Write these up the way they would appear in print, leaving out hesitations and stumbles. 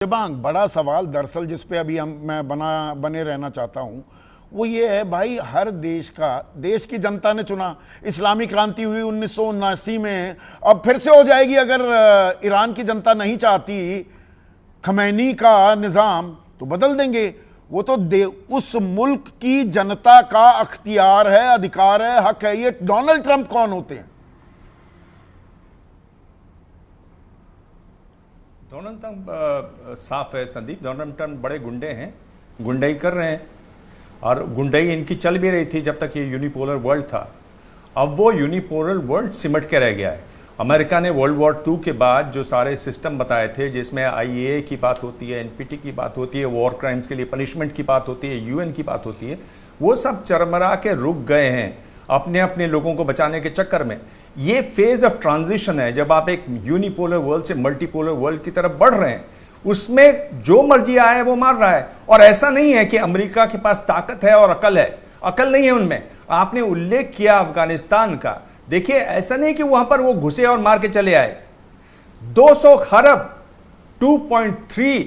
दिबांग, बड़ा सवाल दरअसल जिस पे अभी मैं बने रहना चाहता हूं वो ये है भाई, हर देश की जनता ने चुना। इस्लामी क्रांति हुई 1979 में, अब फिर से हो जाएगी अगर ईरान की जनता नहीं चाहती खमैनी का निज़ाम तो बदल देंगे। वो तो उस मुल्क की जनता का अख्तियार है, अधिकार है, हक है। ये डोनाल्ड ट्रंप कौन होते हैं? डोनाल्ड ट्रंप साफ है संदीप, डोनाल्ड ट्रंप बड़े गुंडे हैं, गुंडाई कर रहे हैं और गुंडाई इनकी चल भी रही थी जब तक ये यूनिपोलर वर्ल्ड था। अब वो यूनिपोलर वर्ल्ड सिमट के रह गया है। अमेरिका ने वर्ल्ड वॉर 2 के बाद जो सारे सिस्टम बताए थे, जिसमें आईएए की बात होती है, एनपीटी की बात होती है, वॉर क्राइम्स के लिए पनिशमेंट की बात होती है, यूएन की बात होती है, वो सब चरमरा के रुक गए हैं अपने अपने लोगों को बचाने के चक्कर में। ये फेज ऑफ ट्रांजिशन है, जब आप एक यूनिपोलर वर्ल्ड से मल्टीपोलर वर्ल्ड की तरफ बढ़ रहे हैं। उसमें जो मर्जी आया है वो मार रहा है। और ऐसा नहीं है कि अमेरिका के पास ताकत है और अकल है, अकल नहीं है उनमें। आपने उल्लेख किया अफगानिस्तान का, देखिए ऐसा नहीं कि वहां पर वो घुसे और मार के चले आए। 200 खरब 2.3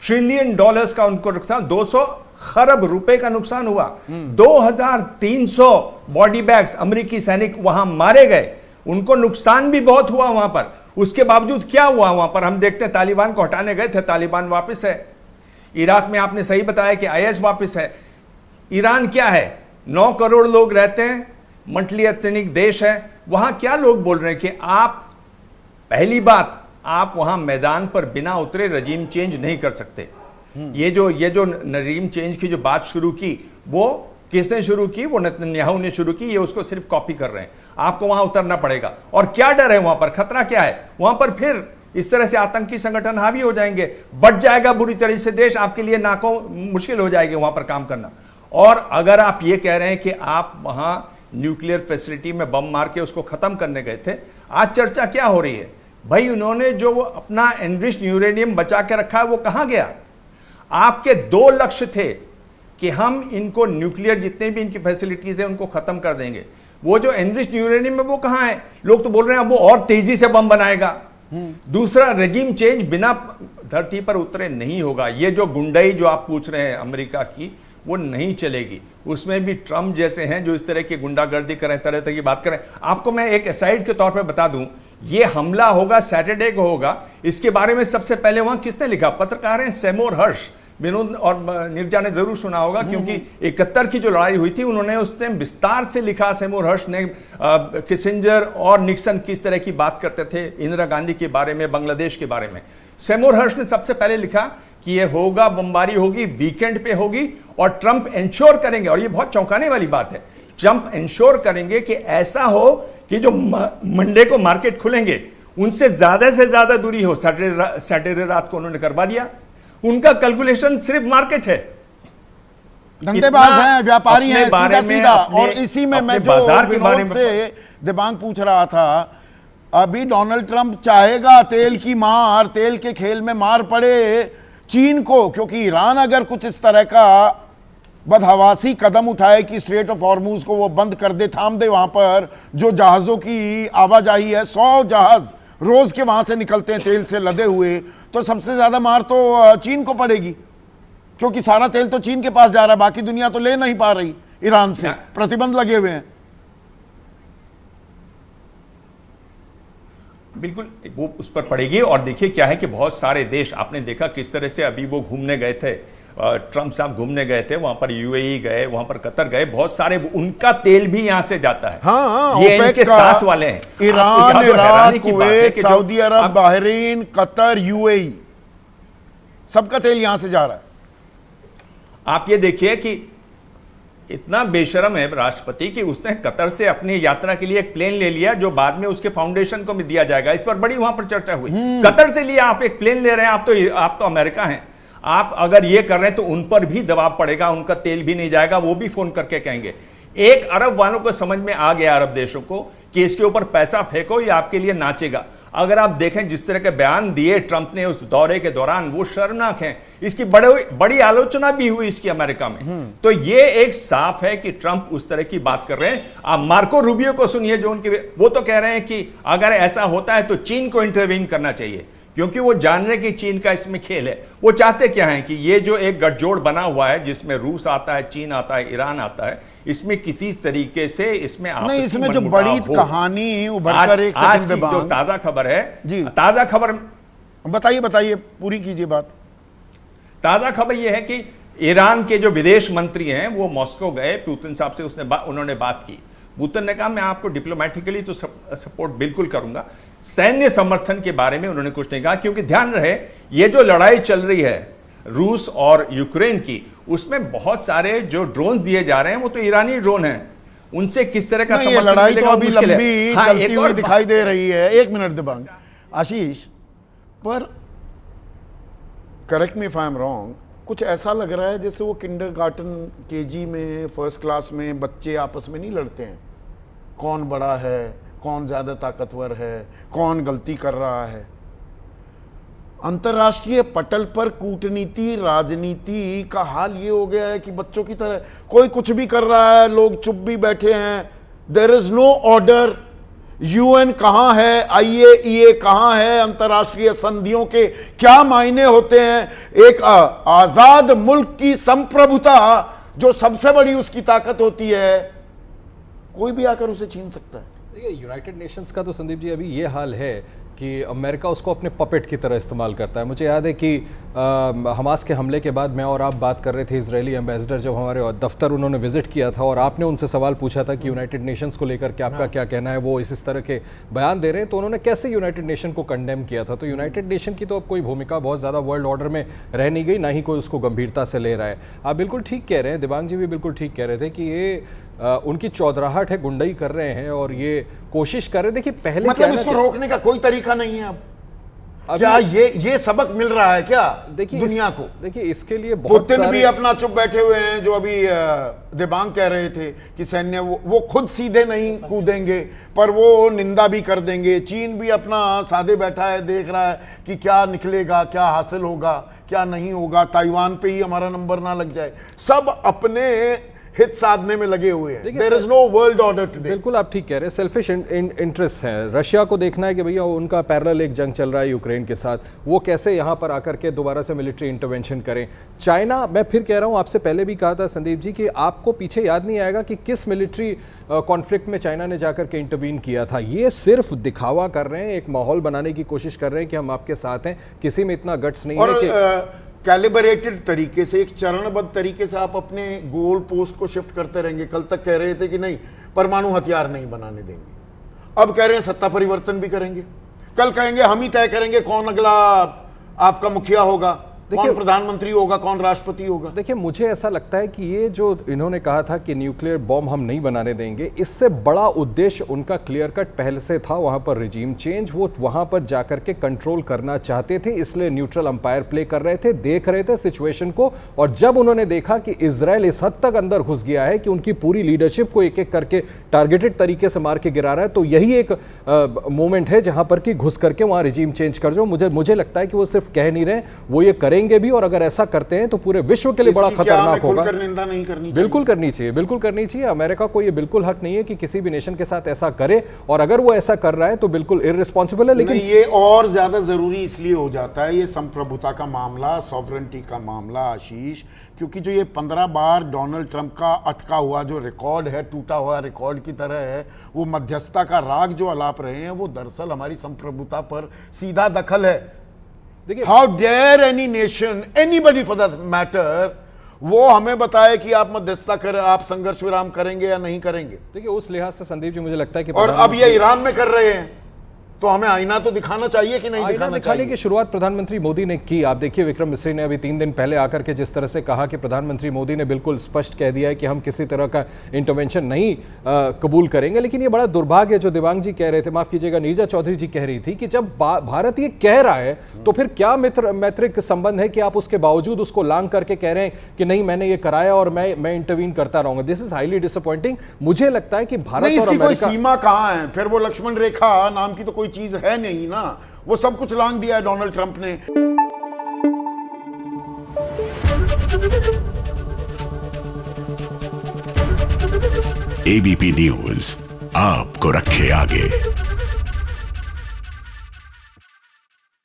ट्रिलियन डॉलर्स का उनको नुकसान, 200 खरब रुपए का नुकसान हुआ। 2300 बॉडी बैग्स अमेरिकी सैनिक वहां मारे गए, उनको नुकसान भी बहुत हुआ वहां पर। उसके बावजूद क्या हुआ वहां पर? हम देखते हैं तालिबान को हटाने गए थे, तालिबान वापस है। इराक में आपने सही बताया कि आईएस वापस है। ईरान क्या है, 9 करोड़ लोग रहते हैं, मल्टी एथनिक देश है। वहां क्या लोग बोल रहे हैं कि आप, पहली बात, आप वहां मैदान पर बिना उतरे रजीम चेंज नहीं कर सकते। ये जो रजीम चेंज की जो बात शुरू की, वो किसने शुरू की? वो नेतन्याहू ने शुरू की। ये उसको सिर्फ कॉपी कर रहे हैं। आपको वहां उतरना पड़ेगा। और क्या डर है वहां पर, खतरा क्या है वहां पर? फिर इस तरह से आतंकी संगठन हावी हो जाएंगे, बढ़ जाएगा बुरी तरह से देश, आपके लिए नाकों मुश्किल हो जाएगी वहां पर काम करना। और अगर आप ये कह रहे हैं कि आप वहां न्यूक्लियर फैसिलिटी में बम मार के उसको खत्म करने गए थे, आज चर्चा क्या हो रही है भाई? उन्होंने जो अपना एनरिच्ड यूरेनियम बचा के रखा है वो कहां गया? आपके 2 लक्ष्य थे कि हम इनको न्यूक्लियर जितने भी इनकी फैसिलिटीज है उनको खत्म कर देंगे। वो जो एनरिच्ड यूरेनियम है वो कहां है? लोग तो बोल रहे हैं वो और तेजी से बम बनाएगा। दूसरा, रेजिम चेंज बिना धरती पर उतरे नहीं होगा। ये जो गुंडाई जो आप पूछ रहे हैं अमेरिका की, वो नहीं चलेगी। उसमें भी ट्रम्प जैसे हैं जो इस तरह की गुंडागर्दी करें, तरह तरह की बात करें। आपको मैं एक असाइड के तौर पर बता दूं, ये हमला होगा सैटरडे को होगा। इसके बारे में सबसे पहले वहां किसने लिखा? पत्रकार हैं सेमोर हर्ष। विनोद और निर्जा ने जरूर सुना होगा, क्योंकि 71 की जो लड़ाई हुई थी उन्होंने उसने विस्तार से लिखा। सेमोर हर्ष ने किसिंजर और निक्सन किस तरह की बात करते थे, इंदिरा गांधी के बारे में, बांग्लादेश के बारे में। सेमोर हर्ष ने सबसे पहले लिखा कि ये होगा, बमबारी होगी, वीकेंड पे होगी और ट्रंप इंश्योर करेंगे, और ये बहुत चौंकाने वाली बात है, ट्रंप इंश्योर करेंगे कि ऐसा हो कि जो मंडे को मार्केट खुलेंगे उनसे से ज्यादा दूरी हो। सैटरडे रात को उन्होंने करवा दिया। उनका कैलकुलेशन सिर्फ मार्केट है, धंधेबाज हैं, व्यापारी हैं, सीधा सीधा। और इसी में मैं जो विनोद से दिबांग पूछ रहा था, अभी डोनाल्ड ट्रंप चाहेगा तेल की मार, तेल के खेल में मार पड़े चीन को, क्योंकि ईरान अगर कुछ इस तरह का बदहवासी कदम उठाए कि स्ट्रेट ऑफ हॉर्मुज को वो बंद कर दे, थाम दे, वहां पर जो जहाजों की आवाजाही है, 100 जहाज रोज के वहां से निकलते हैं तेल से लदे हुए, तो सबसे ज्यादा मार तो चीन को पड़ेगी, क्योंकि सारा तेल तो चीन के पास जा रहा है, बाकी दुनिया तो ले नहीं पा रही ईरान से, प्रतिबंध लगे हुए हैं। बिल्कुल वो उस पर पड़ेगी। और देखिए क्या है कि बहुत सारे देश, आपने देखा किस तरह से अभी वो घूमने गए थे, ट्रंप साहब घूमने गए थे, वहां पर यूएई गए, वहां पर कतर गए, बहुत सारे, उनका तेल भी यहां से जाता है। हाँ, ये इनके साथ वाले हैं, ईरान, इराक, कुवैत, सऊदी अरब, बहरीन, कतर, यूएई, सबका तेल यहां से जा रहा है। आप ये देखिए कि इतना बेशरम है राष्ट्रपति कि उसने कतर से अपनी यात्रा के लिए एक प्लेन ले लिया, जो बाद में उसके फाउंडेशन को भी दिया जाएगा। इस पर बड़ी वहां पर चर्चा हुई। कतर से लिया, आप एक प्लेन ले रहे हैं, आप तो अमेरिका हैं, आप अगर ये कर रहे हैं तो उन पर भी दबाव पड़ेगा, उनका तेल भी नहीं जाएगा, वो भी फोन करके कहेंगे। 1 अरब वालों को समझ में आ गया, अरब देशों को, कि इसके ऊपर पैसा फेंको, ये आपके लिए नाचेगा। अगर आप देखें जिस तरह के बयान दिए ट्रंप ने उस दौरे के दौरान, वो शर्मनाक हैं। इसकी बड़ी आलोचना भी हुई इसकी अमेरिका में। तो ये एक साफ है कि ट्रंप उस तरह की बात कर रहे हैं। आप मार्को रूबियो को सुनिए, जो उनके, वो तो कह रहे हैं कि अगर ऐसा होता है तो चीन को इंटरवीन करना चाहिए, क्योंकि वो जान रहे कि चीन का इसमें खेल है। वो चाहते क्या है कि ये जो एक गठजोड़ बना हुआ है जिसमें रूस आता है, चीन आता है, ईरान आता है, इसमें किसी तरीके से इसमें नहीं, इसमें जो बड़ी कहानी उभरकर एक आज की जो ताजा खबर है जी, ताजा खबर बताइए पूरी कीजिए बात। ताजा खबर यह है कि ईरान के जो विदेश मंत्री हैं वो मॉस्को गए, पुतिन साहब से उन्होंने बात की। पुतिन ने कहा मैं आपको डिप्लोमेटिकली तो सपोर्ट बिल्कुल करूंगा, सैन्य समर्थन के बारे में उन्होंने कुछ नहीं कहा, क्योंकि ध्यान रहे ये जो लड़ाई चल रही है रूस और यूक्रेन की, उसमें बहुत सारे जो ड्रोन दिए जा रहे हैं वो तो ईरानी ड्रोन हैं, उनसे किस तरह का समर्थन लड़ाई तो अभी लंबी चलती हुई दिखाई दे रही है। एक मिनट दिबांग, आशीष, पर correct me if I am wrong, कुछ ऐसा लग रहा है जैसे वो किंडरगार्टन केजी में, फर्स्ट क्लास में बच्चे आपस में नहीं लड़ते हैं, कौन बड़ा है, कौन ज्यादा ताकतवर है, कौन गलती कर रहा है। अंतर्राष्ट्रीय पटल पर कूटनीति, राजनीति का हाल ये हो गया है कि बच्चों की तरह कोई कुछ भी कर रहा है, लोग चुप भी बैठे हैं। There is no order. UN कहां है, IAEA कहां है, अंतर्राष्ट्रीय संधियों के क्या मायने होते हैं। एक आजाद मुल्क की संप्रभुता जो सबसे बड़ी उसकी ताकत होती है, कोई भी आकर उसे छीन सकता है। देखिए, यूनाइटेड नेशंस का तो संदीप जी अभी ये हाल है कि अमेरिका उसको अपने पपेट की तरह इस्तेमाल करता है। मुझे याद है कि हमास के हमले के बाद मैं और आप बात कर रहे थे, इजरायली एम्बेसडर जब हमारे दफ्तर उन्होंने विजिट किया था और आपने उनसे सवाल पूछा था कि यूनाइटेड नेशंस को लेकर के आपका क्या कहना है, वो इस तरह के बयान दे रहे हैं, तो उन्होंने कैसे यूनाइटेड नेशन को कंडेम किया था। तो यूनाइटेड नेशन की तो अब कोई भूमिका बहुत ज़्यादा वर्ल्ड ऑर्डर में रह नहीं गई, ना ही कोई उसको गंभीरता से ले रहा है। आप बिल्कुल ठीक कह रहे हैं, दिबांग जी भी बिल्कुल ठीक कह रहे थे कि ये उनकी चौधराहट है, गुंडई कर रहे हैं और ये कोशिश कर रहे हैं। देखिए, पहले मतलब इसको रोकने का कोई तरीका नहीं है अब क्या ये सबक मिल रहा है क्या दुनिया को? देखिए, इसके लिए बहुत पुतिन भी अपना चुप बैठे हुए हैं, जो अभी दिबांग कह रहे थे कि सैन्य वो खुद सीधे नहीं कूदेंगे पर वो निंदा भी कर देंगे। चीन भी अपना साधे बैठा है, देख रहा है कि क्या निकलेगा, क्या हासिल होगा, क्या नहीं होगा, ताइवान पे ही हमारा नंबर ना लग जाए। सब अपने हित साधने में लगे हुए हैं। There is no world order today. बिल्कुल आप ठीक कह रहे हैं, सेल्फिश इंटरेस्ट है। रशिया को देखना है कि भैया उनका पैरेलल एक जंग चल रहा है यूक्रेन के साथ, वो कैसे यहाँ पर आकर के दोबारा से मिलिट्री इंटरवेंशन करें। चाइना, मैं फिर कह रहा हूँ, आपसे पहले भी कहा था संदीप जी कि आपको पीछे याद नहीं आएगा कि किस मिलिट्री कॉन्फ्लिक्ट में चाइना ने जाकर के इंटरवीन किया था। ये सिर्फ दिखावा कर रहे हैं, एक माहौल बनाने की कोशिश कर रहे हैं कि हम आपके साथ हैं, किसी में इतना गट्स नहीं है कि कैलिब्रेटेड तरीके से, एक चरणबद्ध तरीके से आप अपने गोल पोस्ट को शिफ्ट करते रहेंगे। कल तक कह रहे थे कि नहीं परमाणु हथियार नहीं बनाने देंगे, अब कह रहे हैं सत्ता परिवर्तन भी करेंगे। कल कहेंगे हम ही तय करेंगे कौन अगला आपका मुखिया होगा, कौन प्रधानमंत्री होगा, कौन राष्ट्रपति होगा। देखिए, मुझे ऐसा लगता है कि ये जो इन्होंने कहा था कि न्यूक्लियर बॉम्ब हम नहीं बनाने देंगे, इससे बड़ा उद्देश्य उनका क्लियर कट पहले से था। वहां पर रिजीम चेंज, वो वहां पर जाकर के कंट्रोल करना चाहते थे, इसलिए न्यूट्रल अंपायर प्ले कर रहे थे, देख रहे थे सिचुएशन को। और जब उन्होंने देखा कि इजराइल इस हद तक अंदर घुस गया है कि उनकी पूरी लीडरशिप को एक एक करके टारगेटेड तरीके से मार के गिरा रहा है, तो यही एक मोमेंट है जहां पर कि घुस करके वहां रिजीम चेंज कर जाओ। मुझे लगता है कि वो सिर्फ कह नहीं रहे, वो ये करेंगे भी, और अगर ऐसा करते हैं तो पूरे विश्व के लिए बड़ा खतरनाक होगा। निंदा नहीं करनी चाहिए। बिल्कुल करनी चाहिए, बिल्कुल करनी चाहिए। अमेरिका को ये बिल्कुल हक नहीं है कि किसी भी नेशन के साथ ऐसा करे, और अगर वो ऐसा कर रहा है तो बिल्कुल इररिस्पॉन्सिबल है। लेकिन ये और ज्यादा जरूरी इसलिए हो जाता है, ये संप्रभुता का मामला, सॉवरेंटी का मामला आशीष, क्योंकि जो ये 15 बार डोनाल्ड ट्रंप का अटका हुआ जो रिकॉर्ड है, टूटा हुआ रिकॉर्ड की तरह है, वो मध्यस्थता का राग जो अलाप रहे हैं, वो दरअसल हमारी संप्रभुता पर सीधा दखल है। How dare any nation, anybody for that matter, वो हमें बताए कि आप मध्यस्थता करें, आप संघर्ष विराम करेंगे या नहीं करेंगे। देखिए, उस लिहाज से संदीप जी मुझे लगता है कि और अब ये ईरान में कर रहे हैं, तो हमें आईना तो दिखाना चाहिए कि नहीं दिखाना चाहिए। की शुरुआत प्रधानमंत्री मोदी ने की। आप देखिए, विक्रम मिस्री ने अभी 3 दिन पहले आकर के जिस तरह से कहा कि प्रधानमंत्री मोदी ने बिल्कुल स्पष्ट कह दिया है कि हम किसी तरह का इंटरवेंशन नहीं कबूल करेंगे। लेकिन ये बड़ा दुर्भाग्य है जो दिबांग जी कह रहे थे, माफ कीजिएगा नीरजा चौधरी जी कह रही थी कि जब भारत ये कह रहा है तो फिर क्या मैत्रिक संबंध है कि आप उसके बावजूद उसको लांग करके कह रहे हैं कि नहीं मैंने ये कराया और मैं इंटरवीन करता रहूंगा। This is highly disappointing. मुझे लगता है कि भारत और अमेरिका कोई सीमा कहां है, फिर वो लक्ष्मण रेखा नाम की तो कोई चीज है नहीं ना, वो सब कुछ लांग दिया है डोनाल्ड ट्रंप ने। एबीपी न्यूज आपको रखे आगे।